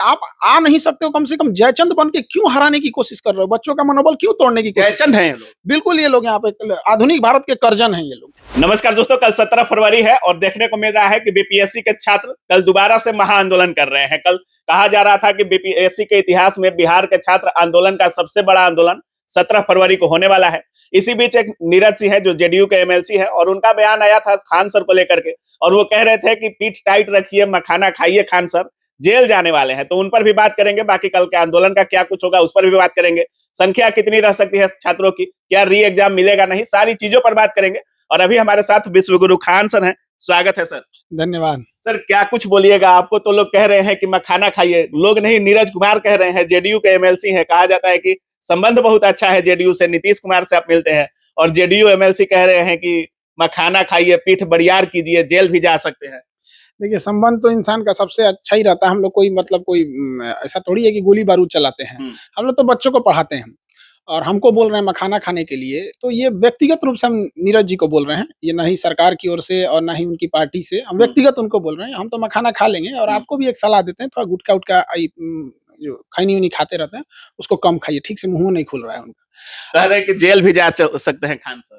आप आ नहीं सकते हो, कम से कम जयचंद बन के क्यों हराने की कोशिश कर रहे हो? बच्चों का मनोबल क्यों तोड़ने की कोशिश? जयचंद हैं ये लोग। बिल्कुल, ये लोग यहाँ पे आधुनिक भारत के कर्जन हैं ये लोग। नमस्कार दोस्तों, कल 17 फरवरी है और देखने को मिल रहा है कि बीपीएससी के छात्र कल दोबारा से महाआंदोलन कर रहे हैं। कल कहा जा रहा था कि बीपीएससी के इतिहास में बिहार के छात्र आंदोलन का सबसे बड़ा आंदोलन 17 फरवरी को होने वाला है। इसी बीच एक नीरज सिंह है जो जेडीयू के एमएलसी है और उनका बयान आया था खान सर को लेकर के, और वो कह रहे थे कि पीठ टाइट रखिए, मखाना खाइए, खान सर जेल जाने वाले हैं। तो उन पर भी बात करेंगे, बाकी कल के आंदोलन का क्या कुछ होगा उस पर भी बात करेंगे, संख्या कितनी रह सकती है छात्रों की, क्या री एग्जाम मिलेगा नहीं, सारी चीजों पर बात करेंगे। और अभी हमारे साथ विश्वगुरु खान सर हैं, स्वागत है सर। धन्यवाद सर क्या कुछ बोलिएगा, आपको तो लोग कह रहे हैं कि मखाना खाइए, लोग नहीं नीरज कुमार कह रहे हैं, जेडीयू के एमएलसी हैं, कहा जाता है कि संबंध बहुत अच्छा है जेडीयू से, नीतीश कुमार से आप मिलते हैं, और जेडीयू एमएलसी कह रहे हैं कि मखाना खाइए, पीठ बरियार कीजिए, जेल भी जा सकते हैं। देखिए, संबंध तो इंसान का सबसे अच्छा ही रहता है। हम लोग कोई मतलब कोई ऐसा थोड़ी है कि गोली बारूद चलाते हैं। हम लोग तो बच्चों को पढ़ाते हैं और हमको बोल रहे हैं मखाना खाने के लिए, तो ये व्यक्तिगत रूप से हम नीरज जी को बोल रहे हैं, ये ना ही सरकार की ओर से और ना ही उनकी पार्टी से। हम व्यक्तिगत उनको बोल रहे हैं, हम तो मखाना खा लेंगे और आपको भी एक सलाह देते हैं, थोड़ा गुटखा उटखा जो खैनी उनी खाते रहते हैं उसको कम खाइए। ठीक से मुंह नहीं खुल रहा है उनका। कह रहे हैं कि जेल भी जा सकते हैं खान सर।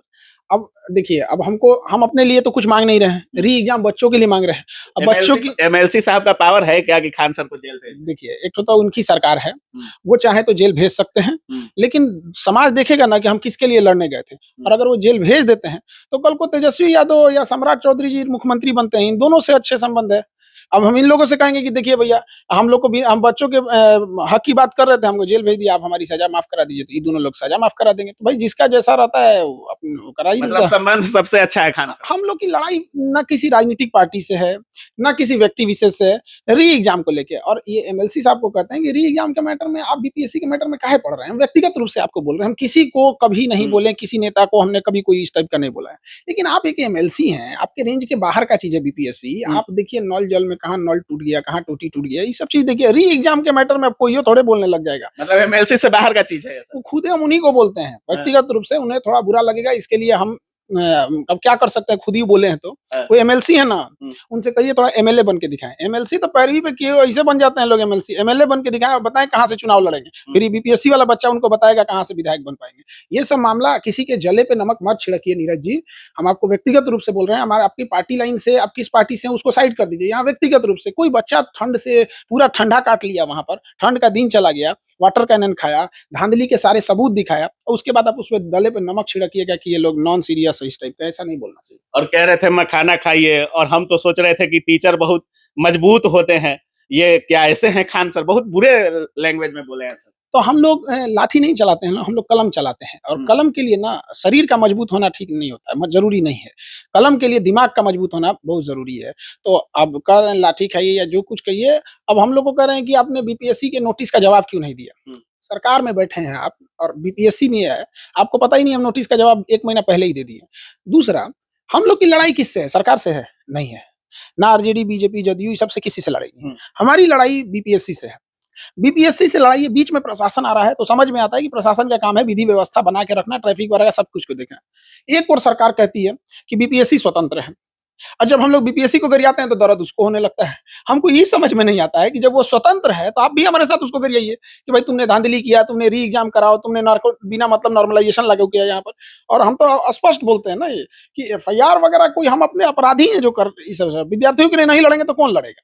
अब देखिए, अब हम अपने लिए तो कुछ मांग नहीं रहे हैं, री एग्जाम बच्चों के लिए मांग रहे हैं। अब बच्चों की एमएलसी साहब का पावर है क्या कि खान सर को जेल भेज? देखिए, एक तो उनकी सरकार है, वो चाहे तो जेल भेज सकते हैं, लेकिन समाज देखेगा ना कि हम किसके लिए लड़ने गए थे। और अगर वो जेल भेज देते हैं तो कल को तेजस्वी यादव या सम्राट चौधरी जी मुख्यमंत्री बनते हैं, इन दोनों से अच्छे संबंध है। अब हम इन लोगों से कहेंगे कि देखिए भैया, हम लोग को भी, हम बच्चों के हक की बात कर रहे थे, हमको जेल भेज दिया, आप हमारी सजा माफ करा दीजिए, तो ये दोनों लोग सजा माफ करा देंगे। तो भाई जिसका जैसा रहता है वो करा ही देता मतलब है। संबंध सबसे अच्छा है खान सर। हम लोग की लड़ाई ना किसी राजनीतिक पार्टी से है, ना किसी व्यक्ति विशेष से है, री एग्जाम को लेके। और ये एमएलसी साहब को कहते हैं कि री एग्जाम के मैटर में आप बीपीएससी के मैटर में काहे पढ़ रहे हैं। हम व्यक्तिगत रूप से आपको बोल रहे हैं, हम किसी को कभी नहीं बोले, किसी नेता को हमने कभी कोई इस टाइप का नहीं बोला है। लेकिन आप एक एमएलसी हैं, आपके रेंज के बाहर का चीज है बीपीएससी। आप देखिए नल जल में कहाँ नल टूट गया, कहाँ टूटी टूट गया, ये सब चीज देखिए। री एग्जाम के मैटर में अब कोई थोड़े बोलने लग जाएगा। मतलब एमएलसी से बाहर का चीज है ये सब। खुद हम उन्हीं को बोलते हैं व्यक्तिगत रूप से, उन्हें थोड़ा बुरा लगेगा, इसके लिए हम अब क्या कर सकते हैं, खुद ही बोले हैं तो। वो एमएलसी है ना, उनसे कहिए थोड़ा एमएलए बन के दिखाएं। एमएलसी तो पैरवी पे किए ऐसे बन जाते हैं लोग, एमएलसी एमएलए बन के दिखाएं और बताएं कहां से चुनाव लड़ेंगे। फिर बीपीएससी वाला बच्चा उनको बताएगा कहां से विधायक बन पाएंगे। ये सब मामला, किसी के जले पे नमक मत छिड़किए नीरज जी। हम आपको व्यक्तिगत रूप से बोल रहे हैं, हमारा आपकी पार्टी लाइन से, आप किस पार्टी से उसको साइड कर दीजिए। यहाँ व्यक्तिगत रूप से कोई बच्चा ठंड से पूरा ठंडा काट लिया, वहां पर ठंड का दिन चला गया, वाटर कैनन खाया, धांधली के सारे सबूत दिखाया, और उसके बाद आप उस पर गले पे नमक छिड़किएगा कि ये लोग नॉन सीरियस है, इस टाइप का। ऐसा नहीं बोलना चाहिए। और कह रहे थे मखाना खाइए, और हम तो सोच रहे थे कि टीचर बहुत मजबूत होते हैं, ये क्या ऐसे हैं खान सर? बहुत बुरे लैंग्वेज में बोले हैं सर। तो हम लोग लाठी नहीं चलाते हैं ना, हम लोग कलम चलाते हैं। और कलम के लिए ना शरीर का मजबूत होना ठीक नहीं होता है, जरूरी नहीं है। कलम के लिए दिमाग का मजबूत होना बहुत जरूरी है। तो अब कह रहे हैं लाठी खाइए या जो कुछ कहिए, अब हम लोग को कह रहे हैं कि आपने बीपीएससी के नोटिस का जवाब क्यों नहीं दिया। सरकार में बैठे हैं आप और बीपीएससी में है, आपको पता ही नहीं, हम नोटिस का जवाब 1 महीना पहले ही दे दिए। दूसरा, हम लोग की लड़ाई किससे है? सरकार से है? नहीं है। ना आरजेडी, बीजेपी, जदयू, सबसे किसी से लड़ाई नहीं। हमारी लड़ाई बीपीएससी से है। बीपीएससी से लड़ाई है। बीच में प्रशासन आ रहा है तो समझ में आता है कि प्रशासन का काम है विधि व्यवस्था बना के रखना, ट्रैफिक वगैरह सब कुछ को देखना। एक और सरकार कहती है कि बीपीएससी स्वतंत्र है, और जब हम लोग बीपीएससी को गरियाते हैं तो दर्द उसको होने लगता है। हमको ये समझ में नहीं आता है कि जब वो स्वतंत्र है तो आप भी हमारे साथ उसको गरियाइए कि भाई तुमने धांधली किया, तुमने री एग्जाम कराओ, तुमने नार्को बिना मतलब नॉर्मलाइजेशन लागू किया यहाँ पर। और हम तो स्पष्ट बोलते हैं ना ये कि एफआईआर वगैरह कोई, हम अपने अपराधी हैं जो कर, इस विद्यार्थियों के लिए नहीं लड़ेंगे तो कौन लड़ेगा।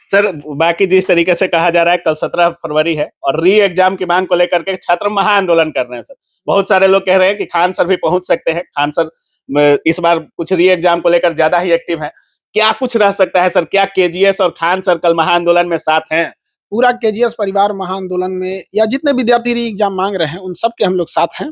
सर बाकी जिस तरीके से कहा जा रहा है, कल 17 फरवरी है और री एग्जाम की मांग को लेकर के छात्र महाआंदोलन कर रहे हैं सर। बहुत सारे लोग कह रहे हैं कि खान सर भी पहुंच सकते हैं, खान सर इस बार कुछ री एग्जाम को लेकर ज्यादा ही एक्टिव है। क्या कुछ रह सकता है सर? क्या केजीएस और खान सर कल महाआंदोलन में साथ हैं? पूरा केजीएस परिवार महाआंदोलन में, या जितने विद्यार्थी री एग्जाम मांग रहे हैं उन सब के हम लोग साथ हैं।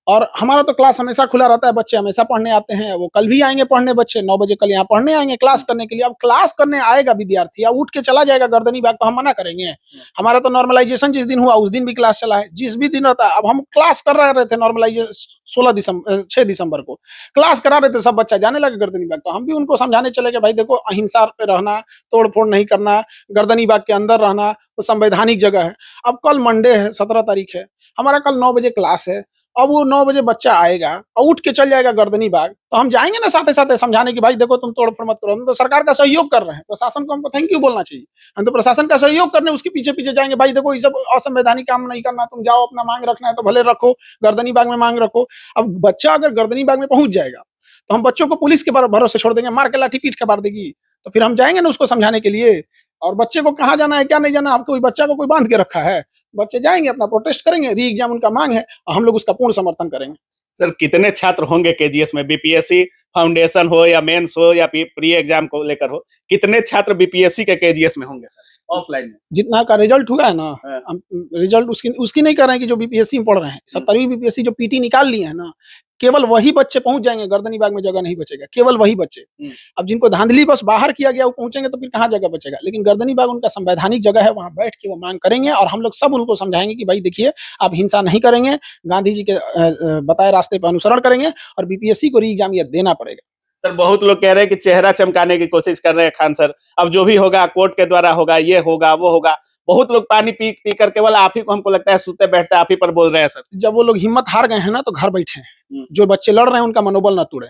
और हमारा तो क्लास हमेशा खुला रहता है, बच्चे हमेशा पढ़ने आते हैं। वो कल भी आएंगे पढ़ने, बच्चे 9 बजे कल यहाँ पढ़ने आएंगे क्लास करने के लिए। अब क्लास करने आएगा विद्यार्थी या उठ के चला जाएगा गर्दनी बाग, तो हम मना करेंगे? हमारा तो नॉर्मलाइजेशन जिस दिन हुआ उस दिन भी क्लास चला है, जिस भी दिन रहता है। अब हम क्लास कर रहे थे नॉर्मलाइजेशन 6 दिसंबर को क्लास करा रहे थे, सब बच्चा जाने लगे गर्दनी बाग, तो हम भी उनको समझाने चले गए भाई देखो, अहिंसा पे रहना, तोड़ फोड़ नहीं करना, गर्दनी बाग के अंदर रहना, वो संवैधानिक जगह है। अब कल मंडे है, 17 तारीख है, हमारा कल 9 बजे क्लास है अब वो 9 बजे बच्चा आएगा और उठ के चल जाएगा गर्दनी बाग, तो हम जाएंगे ना साथ साथ समझाने की भाई देखो तुम तोड़-फोड़ मत करो, हम तो सरकार का सहयोग कर रहे हैं, प्रशासन को हमको थैंक यू बोलना चाहिए। हम तो प्रशासन का सहयोग करने उसके पीछे-पीछे जाएंगे, भाई देखो ये सब असंवैधानिक काम नहीं करना, तुम जाओ अपना मांग रखना है तो भले रखो, गर्दनी बाग में मांग रखो। अब बच्चा अगर गर्दनी बाग में पहुंच जाएगा, तो हम बच्चों को पुलिस के भरोसे छोड़ देंगे, मार के लाठी पीट के मार देगी, तो फिर हम जाएंगे ना उसको समझाने के लिए। और बच्चे को कहाँ जाना है क्या नहीं जाना, आपको बच्चा को कोई बांध के रखा है? बच्चे जाएंगे अपना प्रोटेस्ट करेंगे, री एग्जाम उनका मांग है और हम लोग उसका पूर्ण समर्थन करेंगे। सर कितने छात्र होंगे केजीएस में, बीपीएससी फाउंडेशन हो या मेंस हो या प्री एग्जाम को लेकर हो, कितने छात्र बीपीएससी के केजीएस में होंगे ऑफलाइन में? जितना का रिजल्ट हुआ है ना, हाँ। हम रिजल्ट उसकी उसकी नहीं कर रहे हैं कि जो बीपीएससी में पढ़ रहे हैं, 17वीं बीपीएससी जो पीटी निकाल लिए हैं ना, केवल वही बच्चे पहुंच जाएंगे, गर्दनी बाग में जगह नहीं बचेगा, केवल वही बच्चे। अब जिनको धांधली बस बाहर किया गया वो पहुंचेंगे तो फिर कहाँ जगह बचेगा, लेकिन गर्दनी बाग उनका संवैधानिक जगह है, वहां बैठ के वो मांग करेंगे और हम लोग सब उनको समझाएंगे कि भाई देखिए आप हिंसा नहीं करेंगे, गांधी जी के बताए रास्ते पर अनुसरण करेंगे और बीपीएससी को री एग्जाम यह देना पड़ेगा। सर बहुत लोग कह रहे हैं कि चेहरा चमकाने की कोशिश कर रहे हैं खान सर, अब जो भी होगा कोर्ट के द्वारा होगा, ये होगा वो होगा। बहुत लोग पानी पी पी कर केवल आप ही को हमको लगता है सोते बैठते आप ही पर बोल रहे हैं सर। जब वो लोग हिम्मत हार गए हैं ना तो घर बैठे हैं, जो बच्चे लड़ रहे हैं उनका मनोबल ना तोड़े,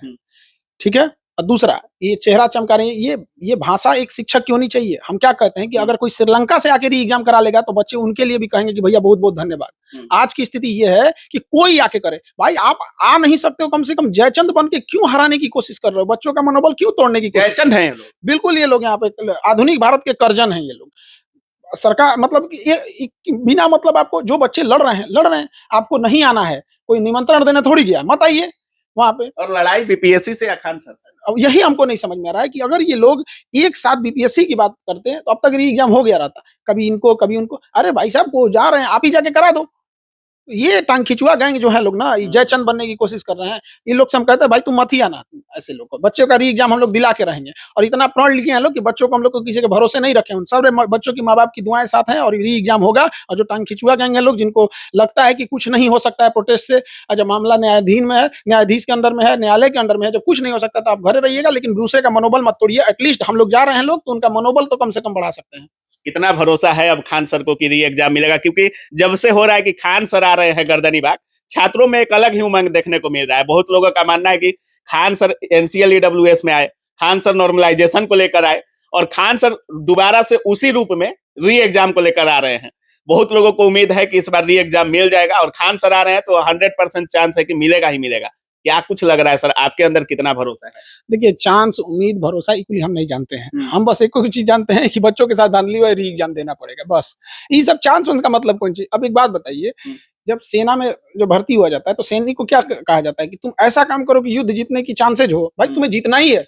ठीक है। और दूसरा ये चेहरा चमका रहे हैं, ये भाषा एक शिक्षक की होनी चाहिए। हम क्या कहते हैं कि अगर कोई श्रीलंका से आके री एग्जाम करा लेगा तो बच्चे उनके लिए भी कहेंगे कि भैया बहुत बहुत धन्यवाद। आज की स्थिति ये है कि कोई आके करे, भाई आप आ नहीं सकते हो, कम से कम जयचंद बन के क्यों हराने की कोशिश कर रहे हो, बच्चों का मनोबल क्यों तोड़ने की कोशिश? जयचंद हैं ये लोग, बिल्कुल ये लोग यहाँ पे आधुनिक भारत के कर्जन हैं ये लोग। सरकार मतलब ये बिना मतलब आपको जो बच्चे लड़ रहे हैं, आपको नहीं आना है, कोई निमंत्रण देने थोड़ी गया, मत आइए वहां पे। और लड़ाई बीपीएससी से या खान सर से? अब यही हमको नहीं समझ में आ रहा है कि अगर ये लोग एक साथ बीपीएससी की बात करते हैं तो अब तक री एग्जाम हो गया रहता, कभी इनको कभी उनको। अरे भाई साहब को जा रहे हैं आप ही जाके करा दो। ये टांग खिंचुआ गैंग जो है लोग ना, ये जयचंद बनने की कोशिश कर रहे हैं। ये लोग से हम कहते हैं भाई तुम मत ही आना, ऐसे लोग को बच्चों का री एग्जाम हम लोग दिला के रहेंगे। और इतना प्रण लिए हैं लोग कि बच्चों को हम लोग को किसी के भरोसे नहीं रखे, उन सब बच्चों की माँ बाप की दुआएं साथ हैं और री एग्जाम होगा। और जो टांग खिंचुआ गैंग है लोग, जिनको लगता है कि कुछ नहीं हो सकता है प्रोटेस्ट से, जब मामला न्यायाधीन में है, न्यायाधीश के अंडर में है, न्यायालय के अंडर में है, जब कुछ नहीं हो सकता तो आप घरे रहिएगा, लेकिन दूसरे का मनोबल मत तोड़िए। एटलीस्ट हम लोग जा रहे हैं लोग तो उनका मनोबल तो कम से कम बढ़ा सकते हैं। कितना भरोसा है अब खान सर को कि री एग्जाम मिलेगा, क्योंकि जब से हो रहा है कि खान सर आ रहे हैं गर्दनी बाग, छात्रों में एक अलग ही उमंग देखने को मिल रहा है। बहुत लोगों का मानना है कि खान सर एनसीएल ईडब्ल्यूएस में आए, खान सर नॉर्मलाइजेशन को लेकर आए और खान सर दोबारा से उसी रूप में री एग्जाम को लेकर आ रहे हैं। बहुत लोगों को उम्मीद है कि इस बार री एग्जाम मिल जाएगा और खान सर आ रहे हैं तो 100% चांस है कि मिलेगा ही मिलेगा। क्या कुछ लग रहा है सर, आपके अंदर कितना भरोसा है? देखिए चांस, उम्मीद, भरोसा इक्वली हम नहीं जानते हैं। हम बस एक ही चीज जानते हैं कि बच्चों के साथ धांधली हुआ, री एग्जाम देना पड़ेगा, बस। ये सब चांस का मतलब कौन चीज। अब एक बात बताइए, जब सेना में जो भर्ती हुआ जाता है तो सैनिक को क्या कहा जाता है कि तुम ऐसा काम करो कि युद्ध जीतने की चांसेज हो। भाई तुम्हें जीतना ही है,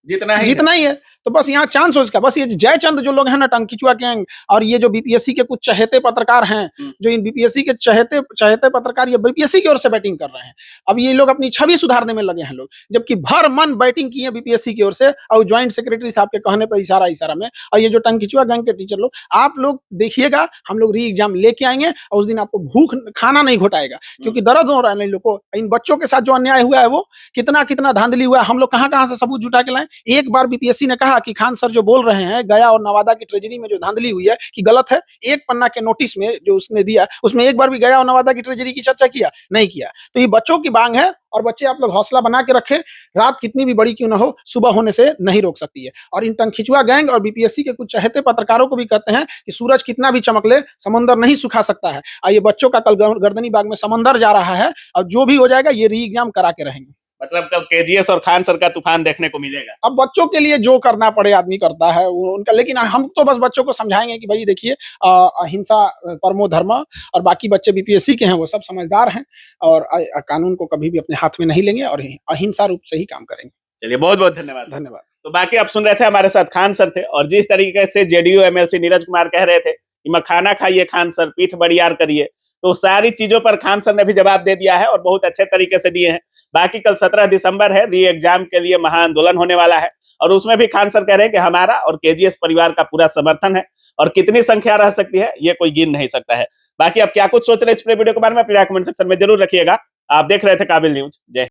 जितना ही है। तो बस यहाँ चांस हो इसका। बस ये जयचंद जो लोग हैं ना, टंकिचुआ गैंग, और ये जो बीपीएससी के कुछ चहेते पत्रकार हैं, जो इन बीपीएससी के चहेते पत्रकार ये बीपीएससी की ओर से बैटिंग कर रहे हैं। अब ये लोग अपनी छवि सुधारने में लगे हैं लोग, जबकि भर मन बैटिंग की है बीपीएससी की ओर से और ज्वाइंट सेक्रेटरी साहब के कहने पर इशारा में। और ये जो टंकिचुआ गैंग के टीचर लोग, आप लोग देखिएगा, हम लोग री एग्जाम लेके आएंगे और उस दिन आपको भूख खाना नहीं घोटाएगा, क्योंकि दर्द हो रहा है इन लोग को। इन बच्चों के साथ जो अन्याय हुआ है, वो कितना धांधली हुआ है, हम लोग कहां से सबूत जुटा के लाएं। एक बार बीपीएससी ने कहा कि खान सर जो बोल रहे हैं गया और नवादा की ट्रेजरी में जो धांधली हुई है कि गलत है, एक पन्ना के नोटिस में जो उसने दिया उसमें एक बार भी गया और नवादा की ट्रेजरी की चर्चा किया नहीं किया। तो ये बच्चों की मांग है और बच्चे आप लोग हौसला बना के रखें, रात कितनी भी बड़ी क्यों ना हो, सुबह होने से नहीं रोक सकती है। और इन टंकिचुआ गैंग और बीपीएससी के कुछ चहेते पत्रकारों को भी कहते हैं कि सूरज कितना भी चमक ले, समंदर नहीं सुखा सकता है। और ये बच्चों का कल गर्दनी बाग में समंदर जा रहा है और जो भी हो जाएगा ये री एग्जाम करा के रहेंगे। मतलब कल केजीएस और खान सर का तूफान देखने को मिलेगा। अब बच्चों के लिए जो करना पड़े आदमी करता है वो उनका, लेकिन हम तो बस बच्चों को समझाएंगे कि भाई देखिए अहिंसा परमो धर्म, और बाकी बच्चे बीपीएससी के हैं वो सब समझदार हैं और कानून को कभी भी अपने हाथ में नहीं लेंगे और अहिंसा रूप से ही काम करेंगे। चलिए बहुत बहुत धन्यवाद। धन्यवाद। तो बाकी आप सुन रहे थे, हमारे साथ खान सर थे और जिस तरीके से जेडीयू एमएलसी नीरज कुमार कह रहे थे कि मखाना खाइए खान सर, पीठ बड़ियार करिए, तो सारी चीजों पर खान सर ने भी जवाब दे दिया है और बहुत अच्छे तरीके से दिए हैं। बाकी कल 17 दिसंबर है, री एग्जाम के लिए महाआंदोलन होने वाला है और उसमें भी खान सर कह रहे हैं कि हमारा और केजीएस परिवार का पूरा समर्थन है और कितनी संख्या रह सकती है ये कोई गिन नहीं सकता है। बाकी आप क्या कुछ सोच रहे हैं इस पूरे वीडियो के बारे में, अपने कमेंट सेक्शन में जरूर रखिएगा। आप देख रहे थे काबिल न्यूज। जय